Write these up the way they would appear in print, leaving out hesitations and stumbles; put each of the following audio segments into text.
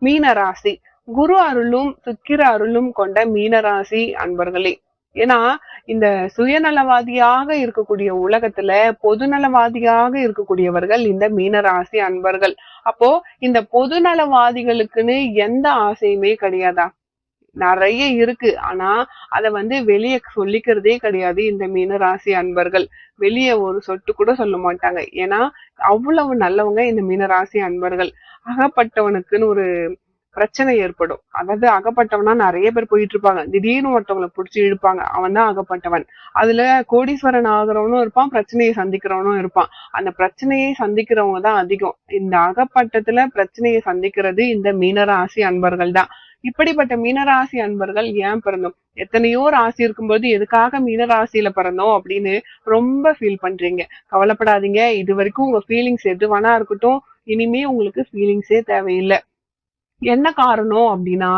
மீனராசி. குரு அருளும் சுக்கிர அருளும் கொண்ட மீனராசி அன்பர்களே. ஏன்னா இந்த சுயநலவாதியாக இருக்கக்கூடிய உலகத்துல பொதுநலவாதியாக இருக்கக்கூடியவர்கள் இந்த மீனராசி அன்பர்கள். அப்போ இந்த பொதுநலவாதிகளுக்குன்னு எந்த ஆசையுமே கிடையாதா? நிறைய இருக்கு. ஆனா அத வெளிய சொல்லிக்கிறதே கிடையாது இந்த மீனராசி அன்பர்கள். வெளிய ஒரு சொட்டு கூட சொல்ல மாட்டாங்க. ஏன்னா அவ்வளவு நல்லவங்க இந்த மீனராசி அன்பர்கள். அகப்பட்டவனுக்குன்னு ஒரு பிரச்சனை ஏற்படும். அதாவது அகப்பட்டவனா நிறைய பேர் போயிட்டு இருப்பாங்க. திடீர்னு ஒருத்தவங்களை புடிச்சு இழுப்பாங்க. அவன் தான் அகப்பட்டவன். அதுல கோடீஸ்வரன் ஆகுறவனும் இருப்பான், பிரச்சனையை சந்திக்கிறவனும் இருப்பான். அந்த பிரச்சனையை சந்திக்கிறவங்க தான் அதிகம். இந்த அகப்பட்டத்துல பிரச்சனையை சந்திக்கிறது இந்த மீனராசி அன்பர்கள் தான். இப்படிப்பட்ட மீனராசி அன்பர்கள் ஏன் பிறந்தோம்? எத்தனையோ ராசி இருக்கும்போது எதுக்காக மீனராசியில பிறந்தோம் அப்படின்னு ரொம்ப ஃபீல் பண்றீங்க. கவலைப்படாதீங்க. இது வரைக்கும் உங்க ஃபீலிங்ஸ் எது வேணா இருக்கட்டும். இனிமே உங்களுக்கு ஃபீலிங்ஸே தேவையில்லை. என்ன காரணம் அப்படின்னா,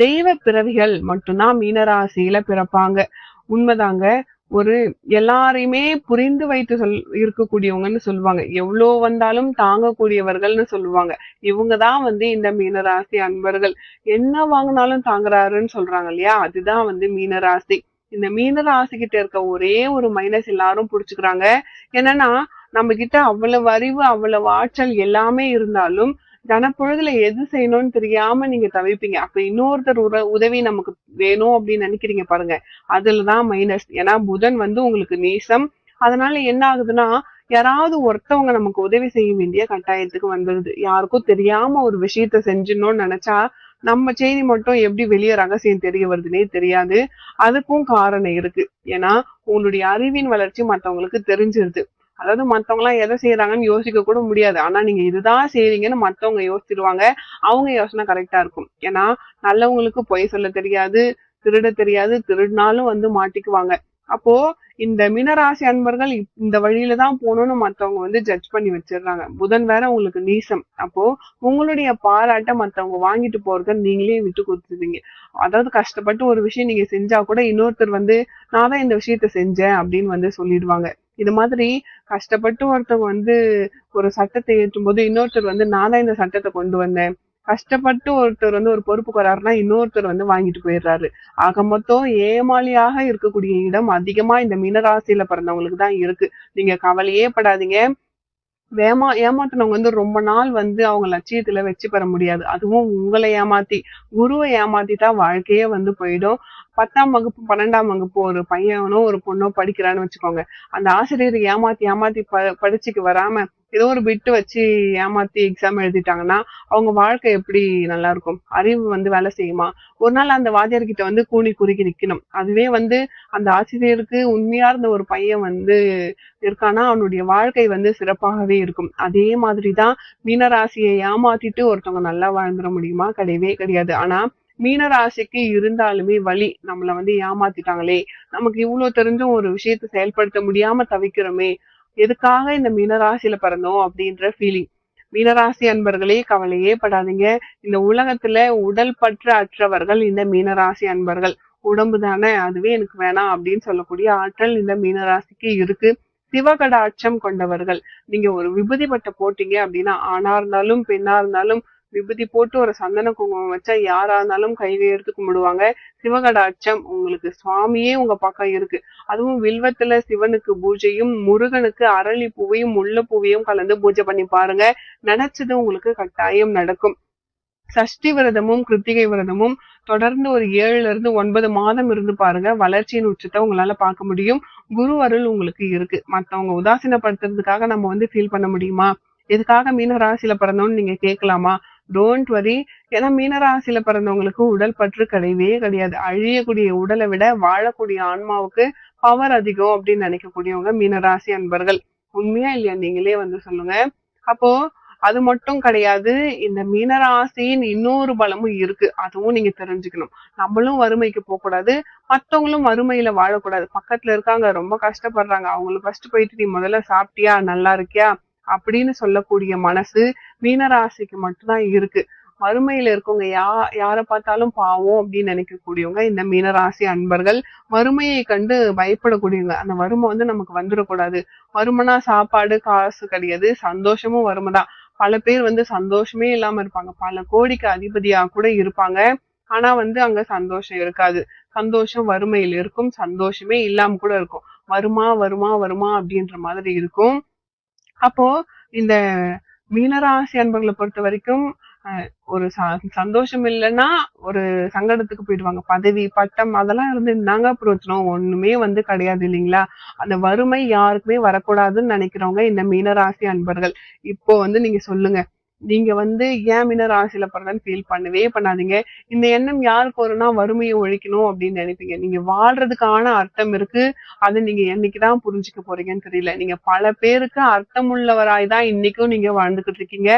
தெய்வ பிறவிகள் மட்டும்தான் மீனராசியில பிறப்பாங்க. உண்மைதாங்க. ஒரு எல்லாரையுமே புரிந்து வைத்து இருக்கக்கூடியவங்கன்னு சொல்லுவாங்க. எவ்வளவு வந்தாலும் தாங்கக்கூடியவர்கள்னு சொல்லுவாங்க. இவங்கதான் இந்த மீனராசி அன்பர்கள். என்ன வாங்கினாலும் தாங்குறாருன்னு சொல்றாங்க இல்லையா? அதுதான் மீனராசி. இந்த மீனராசி கிட்ட இருக்க ஒரே ஒரு மைனஸ் எல்லாரும் புடிச்சுக்கிறாங்க. என்னன்னா, நம்ம கிட்ட அவ்வளவு அறிவு, அவ்வளவு ஆற்றல் எல்லாமே இருந்தாலும் கனப்பொழுதுல எது செய்யணும்னு தெரியாம நீங்க தவிப்பீங்க. அப்ப இன்னொருத்தர் உதவி நமக்கு வேணும் அப்படின்னு நினைக்கிறீங்க பாருங்க. அதுலதான் மைனஸ். ஏன்னா புதன் உங்களுக்கு நீசம். அதனால என்ன ஆகுதுன்னா, யாராவது ஒருத்தவங்க நமக்கு உதவி செய்ய வேண்டிய கட்டாயத்துக்கு வந்துடுது. யாருக்கும் தெரியாம ஒரு விஷயத்த செஞ்சிடணும்னு நினைச்சா நம்ம செய்தி மட்டும் எப்படி வெளியே ரகசியம் தெரிய வருதுன்னே தெரியாது. அதுக்கும் காரணம் இருக்கு. ஏன்னா உங்களுடைய அறிவின் வளர்ச்சி மத்தவங்களுக்கு தெரிஞ்சிருது. அதாவது மத்தவங்க எல்லாம் எதை செய்யறாங்கன்னு யோசிக்க கூட முடியாது. ஆனா நீங்க இதுதான் செய்றீங்கன்னு மத்தவங்க யோசிச்சிருவாங்க. அவங்க யோசனை கரெக்டா இருக்கும். ஏன்னா நல்லவங்களுக்கு பொய் சொல்ல தெரியாது, திருட தெரியாது. திருடினாலும் மாட்டிக்குவாங்க. அப்போ இந்த மீனராசி அன்பர்கள் இந்த வழியில தான் போகணும்னு மத்தவங்க ஜட்ஜ் பண்ணி வச்சிடுறாங்க. புதன் வேற உங்களுக்கு நீசம். அப்போ உங்களுடைய பாராட்ட மத்தவங்க வாங்கிட்டு போறத நீங்களே விட்டு கொடுத்துருவீங்க. அதாவது கஷ்டப்பட்டு ஒரு விஷயம் நீங்க செஞ்சா கூட இன்னொருத்தர் நான் தான் இந்த விஷயத்த செஞ்சேன் அப்படின்னு சொல்லிடுவாங்க. இது மாதிரி கஷ்டப்பட்டு ஒருத்தவங்க ஒரு சட்டத்தை ஏற்றும் போது இன்னொருத்தர் நான் தான் இந்த சட்டத்தை கொண்டு வந்தேன். கஷ்டப்பட்டு ஒருத்தர் ஒரு பொறுப்புக்கு வராருன்னா இன்னொருத்தர் வாங்கிட்டு போயிடுறாரு. ஆக மொத்தம் ஏமாளியாக இருக்கக்கூடிய இடம் அதிகமா இந்த மீனராசியில பிறந்தவங்களுக்கு தான் இருக்கு. நீங்க கவலையே படாதீங்க. ஏமாத்தினவங்க ரொம்ப நாள் அவங்க லட்சியத்துல வெற்றி பெற முடியாது. அதுவும் உங்களை ஏமாத்தி, குருவை ஏமாத்திட்டா வாழ்க்கையே போயிடும். 10ஆம் வகுப்பு 12ஆம் வகுப்பு ஒரு பையனோ ஒரு பொண்ணோ படிக்கிறான்னு வச்சுக்கோங்க. அந்த ஆசிரியர் ஏமாத்தி ஏமாத்தி படிச்சுக்கு வராம ஏதோ ஒரு பிட்டு வச்சு ஏமாத்தி எக்ஸாம் எழுதிட்டாங்கன்னா அவங்க வாழ்க்கை எப்படி நல்லா இருக்கும்? அறிவு வேலை செய்யுமா? ஒரு நாள் அந்த வாத்தியார்கிட்ட கூனி குறுக்கி நிக்கணும். அதுவே அந்த ஆசிரியருக்கு உண்மையா இருந்த ஒரு பையன் இருக்கானா அவனுடைய வாழ்க்கை சிறப்பாகவே இருக்கும். அதே மாதிரிதான் மீனராசியை ஏமாத்திட்டு ஒருத்தவங்க நல்லா வாழ்ந்துட முடியுமா? கிடையவே கிடையாது. ஆனா மீனராசிக்கு இருந்தாலுமே வழி, நம்மள ஏமாத்திட்டாங்களே, நமக்கு இவ்வளவு தெரிஞ்சும் ஒரு விஷயத்தை செயல்படுத்த முடியாம தவிக்கிறோமே, எதுக்காக இந்த மீனராசியில பிறந்தோம் அப்படின்ற ஃபீலிங். மீனராசி அன்பர்களே கவலையே படாதீங்க. இந்த உலகத்துல உடல் பற்று அற்றவர்கள் இந்த மீனராசி அன்பர்கள். உடம்பு தானே, அதுவே எனக்கு வேணாம் அப்படின்னு சொல்லக்கூடிய ஆற்றல் இந்த மீனராசிக்கு இருக்கு. சிவகடாட்சம் கொண்டவர்கள். நீங்க ஒரு விபூதி பட்டை போட்டீங்க அப்படின்னா, ஆணா இருந்தாலும் பெண்ணா இருந்தாலும் விபூதி போட்டு ஒரு சந்தன குங்குமம் வச்சா யாரா இருந்தாலும் கையில எடுத்து கும்பிடுவாங்க. சிவகடாட்சம் உங்களுக்கு சுவாமியே உங்க பக்கம் இருக்கு. அதுவும் வில்வத்துல சிவனுக்கு பூஜையும், முருகனுக்கு அரளி பூவையும் முல்லை பூவையும் கலந்து பூஜை பண்ணி பாருங்க. நினைச்சது உங்களுக்கு கட்டாயம் நடக்கும். சஷ்டி விரதமும் கிருத்திகை விரதமும் தொடர்ந்து ஒரு 7ல இருந்து 9 மாதம் இருந்து பாருங்க. வளர்ச்சியின் உச்சத்தை உங்களால பார்க்க முடியும். குரு அருள் உங்களுக்கு இருக்கு. மத்தவங்க உதாசீனப்படுத்துறதுக்காக நம்ம ஃபீல் பண்ண முடியுமா? எதுக்காக மீன ராசியில பிறந்தோம்னு நீங்க கேட்கலாமா? Don't worry. ஏன்னா மீனராசியில பிறந்தவங்களுக்கு உடல் பற்று கிடையவே கிடையாது. அழியக்கூடிய உடலை விட வாழக்கூடிய ஆன்மாவுக்கு பவர் அதிகம் அப்படின்னு நினைக்கக்கூடியவங்க மீனராசி அன்பர்கள். உண்மையா இல்லையா? நீங்களே சொல்லுங்க. அப்போ அது மட்டும் கிடையாது. இந்த மீனராசியின் இன்னொரு பலமும் இருக்கு. அதுவும் நீங்க தெரிஞ்சுக்கணும். நம்மளும் வறுமைக்கு போக கூடாது, மத்தவங்களும் வறுமையில வாழக்கூடாது. பக்கத்துல இருக்காங்க, ரொம்ப கஷ்டப்படுறாங்க, அவங்களுக்கு ஃபர்ஸ்ட் போயிட்டு நீ முதல்ல சாப்பிட்டியா, நல்லா இருக்கியா அப்படின்னு சொல்லக்கூடிய மனசு மீனராசிக்கு மட்டும்தான் இருக்கு. வறுமையில இருக்கவங்க யாரை பார்த்தாலும் பாவம் அப்படின்னு நினைக்கக்கூடியவங்க இந்த மீனராசி அன்பர்கள். வறுமையை கண்டு பயப்படக்கூடியவங்க. அந்த வறுமை நமக்கு வந்துடக்கூடாது. வறுமைனா சாப்பாடு காசு கிடையாது, சந்தோஷமும் வறுமைதான். பல பேர் வந்து சந்தோஷமே இல்லாம இருப்பாங்க. பல கோடிக்கு அதிபதியா கூட இருப்பாங்க. ஆனா வந்து அங்க சந்தோஷம் இருக்காது. சந்தோஷம் வறுமையில் இருக்கும். சந்தோஷமே இல்லாம கூட இருக்கும். வருமா வருமா வருமா அப்படின்ற மாதிரி இருக்கும். அப்போ இந்த மீனராசி அன்பர்களை பொறுத்த வரைக்கும் ஒரு சந்தோஷம் இல்லைன்னா ஒரு சங்கடத்துக்கு போயிடுவாங்க. பதவி பட்டம் அதெல்லாம் இருந்து என்னங்க பிரயோஜனம், ஒண்ணுமே வந்து கிடையாது இல்லைங்களா? அந்த வறுமை யாருக்குமே வரக்கூடாதுன்னு நினைக்கிறவங்க இந்த மீனராசி அன்பர்கள். இப்போ வந்து நீங்க சொல்லுங்க, நீங்க வந்து ஏன் மீனராசியில பிறந்தன்னு ஃபீல் பண்ணவே பண்ணாதீங்க. இந்த எண்ணம் யாருக்கு வரும்னா வறுமையை ஒழிக்கணும் அப்படின்னு நினைப்பீங்க. நீங்க வாழ்றதுக்கான அர்த்தம் இருக்கு. அது நீங்க என்னைக்குதான் புரிஞ்சுக்க போறீங்கன்னு தெரியல. நீங்க பல பேருக்கு அர்த்தமுள்ளவராய் தான் இன்னைக்கும் நீங்க வாழ்ந்துகிட்டு இருக்கீங்க.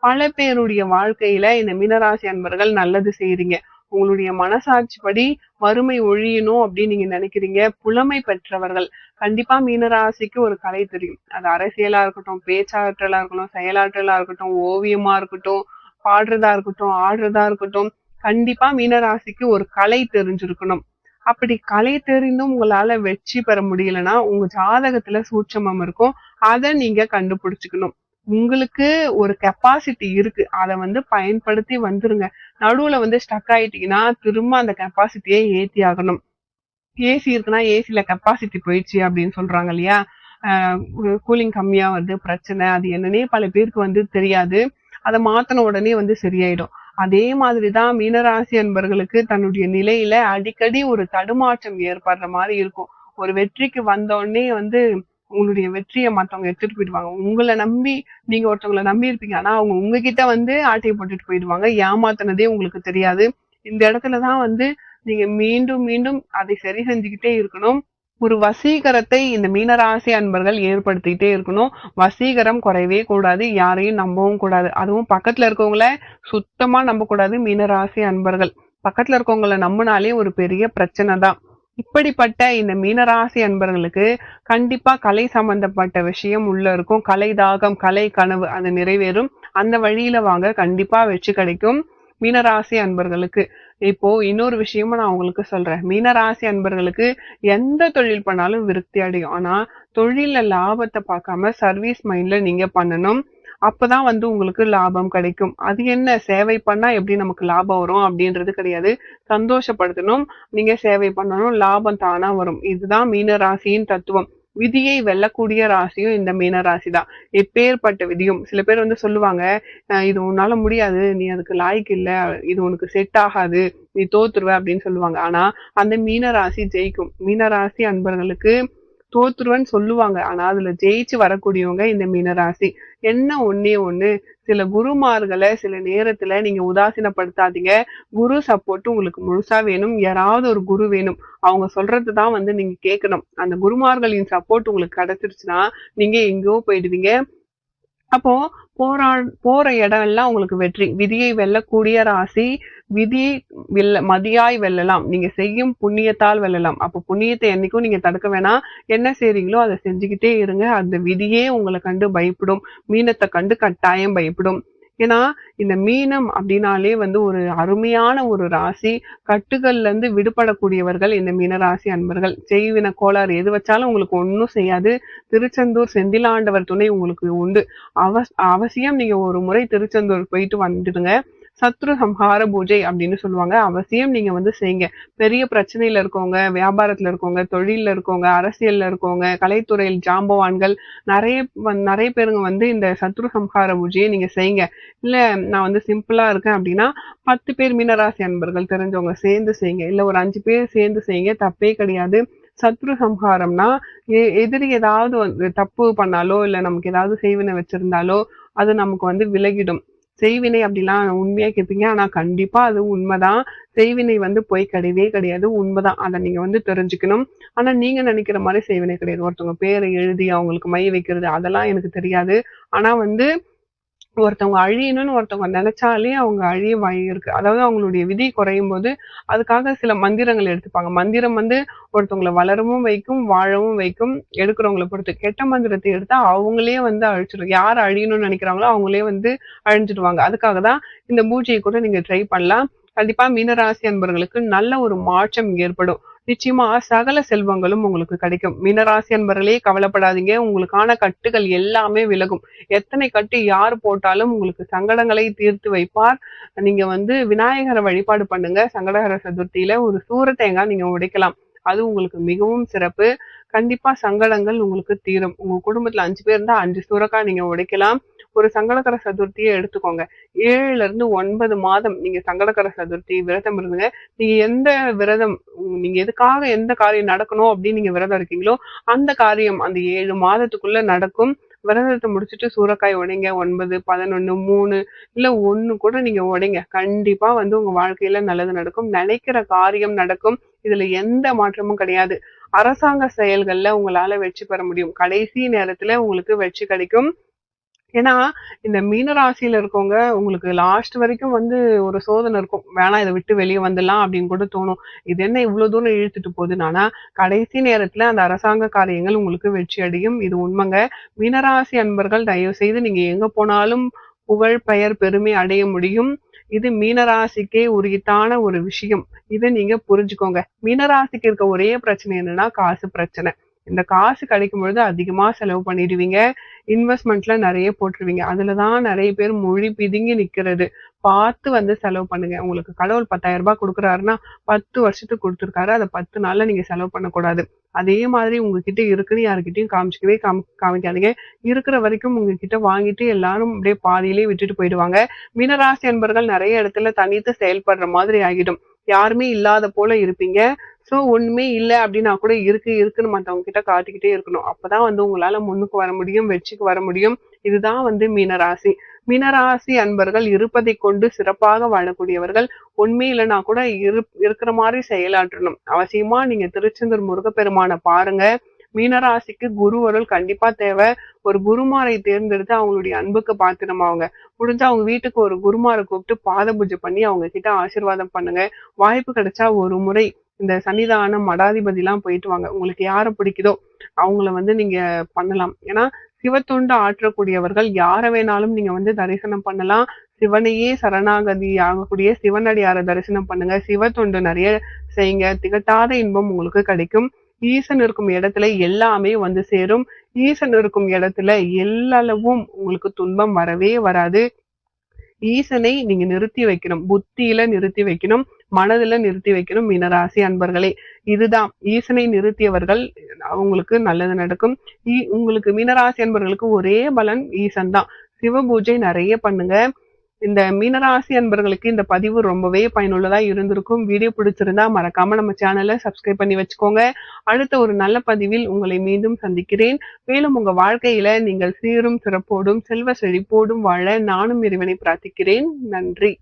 பல பேருடைய வாழ்க்கையில இந்த மீனராசி அன்பர்கள் நல்லது செய்றீங்க. உங்களுடைய மனசாட்சிப்படி வறுமை ஒழியணும் அப்படின்னு நீங்க நினைக்கிறீங்க. புலமை பெற்றவர்கள். கண்டிப்பா மீனராசிக்கு ஒரு கலை தெரியும். அது அரசியலா இருக்கட்டும், பேச்சாற்றலா இருக்கட்டும், செயலாற்றலா இருக்கட்டும், ஓவியமா இருக்கட்டும், பாடுறதா இருக்கட்டும், ஆடுறதா இருக்கட்டும், கண்டிப்பா மீனராசிக்கு ஒரு கலை தெரிஞ்சிருக்கணும். அப்படி கலை தெரிந்தும் உங்களால வெற்றி பெற முடியலன்னா உங்க ஜாதகத்துல சூட்சமம் இருக்கும். அதை நீங்க கண்டுபிடிச்சுக்கணும். உங்களுக்கு ஒரு கெப்பாசிட்டி இருக்கு. அதை வந்து பயன்படுத்தி வந்துருங்க. நடுவுல வந்து ஸ்டக் ஆயிட்டீங்கன்னா திரும்ப அந்த கெப்பாசிட்டியை ஏத்தி ஆகணும். ஏசி இருக்குன்னா ஏசில கெப்பாசிட்டி போயிடுச்சு அப்படின்னு சொல்றாங்க இல்லையா? கூலிங் கம்மியா வருது பிரச்சனை. அது என்னன்னே பல பேருக்கு வந்து தெரியாது. அதை மாத்தின உடனே வந்து சரியாயிடும். அதே மாதிரிதான் மீனராசி அன்பர்களுக்கு தன்னுடைய நிலையில அடிக்கடி ஒரு தடுமாற்றம் ஏற்படுற மாதிரி இருக்கும். ஒரு வெற்றிக்கு வந்த உடனே வந்து உங்களுடைய வெற்றியை மத்தவங்க எடுத்துட்டு போயிடுவாங்க. உங்களை நம்பி நீங்க ஒருத்தவங்களை நம்பி இருப்பீங்க. ஆனா அவங்க உங்ககிட்ட வந்து ஆட்டையை போட்டுட்டு போயிடுவாங்க. ஏமாத்தினதே உங்களுக்கு தெரியாது. இந்த இடத்துலதான் வந்து நீங்க மீண்டும் மீண்டும் அதை சரி செஞ்சுக்கிட்டே இருக்கணும். ஒரு வசீகரத்தை இந்த மீனராசி அன்பர்கள் ஏற்படுத்திட்டே இருக்கணும். வசீகரம் குறையவே கூடாது. யாரையும் நம்பவும் கூடாது. அதுவும் பக்கத்துல இருக்கவங்கள சுத்தமா நம்ப கூடாது மீனராசி அன்பர்கள். பக்கத்துல இருக்கவங்கள நம்பினாலே ஒரு பெரிய பிரச்சனை தான். இப்படிப்பட்ட இந்த மீனராசி அன்பர்களுக்கு கண்டிப்பா கலை சம்பந்தப்பட்ட விஷயம் உள்ள இருக்கும். கலை தாகம், கலை கனவு அது நிறைவேறும். அந்த வழியில வாங்க, கண்டிப்பா வெற்றி கிடைக்கும் மீனராசி அன்பர்களுக்கு. இப்போ இன்னொரு விஷயமும் நான் உங்களுக்கு சொல்றேன். மீனராசி அன்பர்களுக்கு எந்த தொழில் பண்ணாலும் விருத்தி அடையும். ஆனா தொழில லாபத்தை பார்க்காம சர்வீஸ் மைண்ட்ல நீங்க பண்ணணும். அப்பதான் வந்து உங்களுக்கு லாபம் கிடைக்கும். அது என்ன, சேவை பண்ணா எப்படி நமக்கு லாபம் வரும் அப்படின்றது கிடையாது. சந்தோஷப்படுத்தணும், நீங்க சேவை பண்ணணும், லாபம் தானா வரும். இதுதான் மீன ராசியின் தத்துவம். விதியை வெல்லக்கூடிய ராசியும் இந்த மீன ராசி தான். எப்பேற்பட்ட விதியும். சில பேர் வந்து சொல்லுவாங்க, இது உன்னால முடியாது, நீ அதுக்கு லாய்க்கு இல்ல, இது உனக்கு செட் ஆகாது, நீ தோத்துருவ அப்படின்னு சொல்லுவாங்க. ஆனா அந்த மீன ராசி ஜெயிக்கும். மீன ராசி அன்பர்களுக்கு தோத்துருவேன்னு சொல்லுவாங்க. ஆனா அதுல ஜெயிச்சு வரக்கூடியவங்க இந்த மீனராசி. என்ன ஒண்ணே ஒண்ணு, சில குருமார்களை சில நேரத்துல நீங்க உதாசீனப்படுத்தாதீங்க. குரு சப்போர்ட் உங்களுக்கு முழுசா வேணும். யாராவது ஒரு குரு வேணும். அவங்க சொல்றதுதான் வந்து நீங்க கேட்கணும். அந்த குருமார்களின் சப்போர்ட் உங்களுக்கு கிடைச்சிருச்சுன்னா நீங்க எங்கேயோ போயிடுவீங்க. அப்போ போற இடம் எல்லாம் உங்களுக்கு வெற்றி. விதியை வெல்லக்கூடிய ராசி. விதியை மதியாய் வெல்லலாம். நீங்க செய்யும் புண்ணியத்தால் வெல்லலாம். அப்போ புண்ணியத்தை என்னைக்கும் நீங்க தடுக்க வேணாம். என்ன செய்றீங்களோ அதை செஞ்சுக்கிட்டே இருங்க. அந்த விதியே உங்களை கண்டு பயப்படும். மீனத்தை கண்டு கட்டாயம் பயப்படும். ஏன்னா இந்த மீனம் அப்படின்னாலே வந்து ஒரு அருமையான ஒரு ராசி. கட்டுகள்ல இருந்து விடுபடக்கூடியவர்கள் இந்த மீனராசி அன்பர்கள். செய்வின கோளாறு எது வச்சாலும் உங்களுக்கு ஒன்னும் செய்யாது. திருச்செந்தூர் செந்திலாண்டவர் துணை உங்களுக்கு உண்டு. அவசியம் நீங்க ஒரு முறை திருச்செந்தூர் போயிட்டு வந்துடுங்க. சத்ரு சம்ஹார பூஜை அப்படின்னு சொல்லுவாங்க. அவசியம் நீங்க வந்து செய்யுங்க. பெரிய பிரச்சனையில இருக்கவங்க, வியாபாரத்துல இருக்கவங்க, தொழில்ல இருக்கவங்க, அரசியல்ல இருக்கவங்க, கலைத்துறையில் ஜாம்பவான்கள் நிறைய பேருங்க வந்து இந்த சத்ரு சம்ஹார பூஜையை நீங்க செய்யுங்க. இல்ல நான் வந்து சிம்பிளா இருக்கேன் அப்படின்னா 10 பேர் மீனராசி அன்பர்கள் தெரிஞ்சவங்க சேர்ந்து செய்யுங்க. இல்ல ஒரு 5 பேர் சேர்ந்து செய்யுங்க. தப்பே கிடையாது. சத்ரு சம்ஹாரம்னா எதிரி ஏதாவது வந்து தப்பு பண்ணாலோ இல்ல நமக்கு ஏதாவது செய்வினை வச்சிருந்தாலோ அது நமக்கு வந்து விலகிடும். செய்வினை அப்படிலாம் உண்மையா கேட்பீங்க. ஆனா கண்டிப்பா அது உண்மைதான். செய்வினை வந்து பொய் கிடையவே கிடையாது. உண்மைதான். அதை நீங்க வந்து தெரிஞ்சுக்கணும். ஆனா நீங்க நினைக்கிற மாதிரி செய்வினை கிடையாது. ஒருத்தவங்க பேரை எழுதி அவங்களுக்கு மை வைக்கிறது அதெல்லாம் எனக்கு தெரியாது. ஆனா வந்து ஒருத்தவங்க அழியணும்னு ஒருத்தவங்க நினைச்சாலே அவங்க அழிய வாய் இருக்கு. அதாவது அவங்களுடைய விதி குறையும் போது அதுக்காக சில மந்திரங்கள் எடுத்துப்பாங்க. மந்திரம் வந்து ஒருத்தவங்களை வளரவும் வைக்கும், வாழவும் வைக்கும். எடுக்கிறவங்களை பொறுத்து. கெட்ட மந்திரத்தை எடுத்தா அவங்களே வந்து அழிச்சிடும். யார் அழியணும்னு நினைக்கிறாங்களோ அவங்களே வந்து அழிஞ்சிடுவாங்க. அதுக்காக தான் இந்த பூஜையை கூட நீங்க ட்ரை பண்ணலாம். கண்டிப்பா மீனராசி அன்பர்களுக்கு நல்ல ஒரு மாற்றம் ஏற்படும். நிச்சயமா சகல செல்வங்களும் உங்களுக்கு கிடைக்கும். மீனராசி அன்பர்களே கவலைப்படாதீங்க. உங்களுக்கான கட்டுகள் எல்லாமே விலகும். எத்தனை கட்டு யார் போட்டாலும் உங்களுக்கு சங்கடங்களை தீர்த்து வைப்பார். நீங்க விநாயகரை வழிபாடு பண்ணுங்க. சங்கடஹர சதுர்த்தியில ஒரு சூர தேங்காய் நீங்க உடைக்கலாம். அது உங்களுக்கு மிகவும் சிறப்பு. கண்டிப்பா சங்கடங்கள் உங்களுக்கு தீரும். உங்க குடும்பத்துல 5 பேர் இருந்தா 5 சூரக்காய் நீங்க உடைக்கலாம். ஒரு சங்கடகர சதுர்த்தியை எடுத்துக்கோங்க. 7ல இருந்து 9 மாதம் நீங்க சங்கடகர சதுர்த்தி விரதம் இருந்துங்க. நீங்க எந்த விரதம் நீங்க எதுக்காக எந்த காரியம் நடக்கணும் அப்படின்னு நீங்க விரதம் இருக்கீங்களோ அந்த காரியம் அந்த 7 மாதத்துக்குள்ள நடக்கும். விரதத்தை முடிச்சுட்டு சூரக்காய் உடைங்க. 9, 11, 3 இல்ல 1 கூட நீங்க உடைங்க. கண்டிப்பா உங்க வாழ்க்கையில நல்லது நடக்கும். நினைக்கிற காரியம் நடக்கும். இதுல எந்த மாற்றமும் கிடையாது. அரசாங்க செயல்கள்ல உங்களால வெற்றி பெற முடியும். கடைசி நேரத்துல உங்களுக்கு வெற்றி கிடைக்கும். ஏன்னா இந்த மீன ராசியில இருக்கவங்க உங்களுக்கு லாஸ்ட் வரைக்கும் ஒரு சோதனை இருக்கும். வேணாம் இதை விட்டு வெளியே வந்துடலாம் அப்படின்னு கூட தோணும். இது என்ன இவ்வளவு தூரம் இழுத்துட்டு போகுதுன்னு. ஆனா கடைசி நேரத்துல அந்த அரசாங்க காரியங்கள் உங்களுக்கு வெற்றி அடையும். இது உண்மைங்க. மீனராசி அன்பர்கள் தயவு செய்து நீங்க எங்க போனாலும் புகழ், பெயர், பெருமை அடைய முடியும். இது மீனராசிக்கே உரித்தான ஒரு விஷயம். இதை நீங்க புரிஞ்சுக்கோங்க. மீனராசிக்கு இருக்க ஒரே பிரச்சனை என்னன்னா காசு பிரச்சனை. இந்த காசு கிடைக்கும் பொழுது அதிகமா செலவு பண்ணிடுவீங்க. இன்வெஸ்ட்மெண்ட்ல நிறைய போட்டுருவீங்க. அதுலதான் நிறைய பேர் மொழி பிதுங்கி நிக்கிறது. பார்த்து செலவு பண்ணுங்க. உங்களுக்கு கடவுள் 10,000 ரூபாய் கொடுக்குறாருன்னா 10 வருஷத்துக்கு கொடுத்துருக்காரு. அதை 10 நாள்ல நீங்க செலவு பண்ணக்கூடாது. அதே மாதிரி உங்ககிட்ட இருக்குன்னு யாருக்கிட்டையும் காமிச்சிக்கவே காமிக்காதீங்க. இருக்கிற வரைக்கும் உங்ககிட்ட வாங்கிட்டு எல்லாரும் அப்படியே பாதியிலே விட்டுட்டு போயிடுவாங்க. மீனராசி அன்பர்கள் நிறைய இடத்துல தனித்து செயல்படுற மாதிரி ஆகிடும். யாருமே இல்லாத போல இருப்பீங்க. சோ ஒண்ணுமே இல்ல அப்படின்னா கூட இருக்குன்னு மத்தவங்க கிட்ட காட்டிக்கிட்டே இருக்கணும். அப்பதான் உங்களால முன்னுக்கு வர முடியும், வெற்றிக்கு வர முடியும். இதுதான் மீனராசி. மீனராசி அன்பர்கள் இருப்பதை கொண்டு சிறப்பாக வாழக்கூடியவர்கள். உண்மை இல்லைன்னா கூட இருக்கிற மாதிரி செயலாற்றணும். அவசியமா நீங்க திருச்செந்தூர் முருகப்பெருமானை பாருங்க. மீனராசிக்கு குரு அருள் கண்டிப்பா தேவை. ஒரு குருமாரை தேர்ந்தெடுத்து அவங்களுடைய அன்புக்கு பாத்திரமாவுங்க. முடிஞ்சா அவங்க வீட்டுக்கு ஒரு குருமாரை கூப்பிட்டு பாத பூஜை பண்ணி அவங்க கிட்ட ஆசீர்வாதம் பண்ணுங்க. வாய்ப்பு கிடைச்சா ஒரு முறை இந்த சன்னிதானம் மடாதிபதி எல்லாம் போயிட்டு வாங்க. உங்களுக்கு யாரை பிடிக்குதோ அவங்கள நீங்க பண்ணலாம். ஏன்னா சிவத்தொண்டு ஆற்றக்கூடியவர்கள் யாரை வேணாலும் நீங்க தரிசனம் பண்ணலாம். சிவனையே சரணாகதி ஆகக்கூடிய சிவனடியாரை தரிசனம் பண்ணுங்க. சிவத்தொண்டு நிறைய செய்யுங்க. திகட்டாத இன்பம் உங்களுக்கு கிடைக்கும். ஈசன் இருக்கும் இடத்துல எல்லாமே சேரும். ஈசன் இருக்கும் இடத்துல எல்லாவும் உங்களுக்கு துன்பம் வரவே வராது. ஈசனை நீங்க நிறுத்தி வைக்கணும். புத்தியில நிறுத்தி வைக்கணும். மனதுல நிறுத்தி வைக்கணும். மீனராசி அன்பர்களே, இதுதான் ஈசனை நிறுத்தியவர்கள் அவங்களுக்கு நல்லது நடக்கும். உங்களுக்கு மீனராசி அன்பர்களுக்கு ஒரே பலன் ஈசன் தான். சிவ பூஜை நிறைய பண்ணுங்க. இந்த மீனராசி அன்பர்களுக்கு இந்த பதிவு ரொம்பவே பயனுள்ளதா இருந்திருக்கும். வீடியோ பிடிச்சிருந்தா மறக்காம நம்ம சேனலை சப்ஸ்கிரைப் பண்ணி வச்சுக்கோங்க. அடுத்த ஒரு நல்ல பதிவில் உங்களை மீண்டும் சந்திக்கிறேன். மேலும் உங்க வாழ்க்கையில நீங்கள் சீரும் சிறப்போடும் செல்வ செழிப்போடும் வாழ நானும் இறைவனை பிரார்த்திக்கிறேன். நன்றி.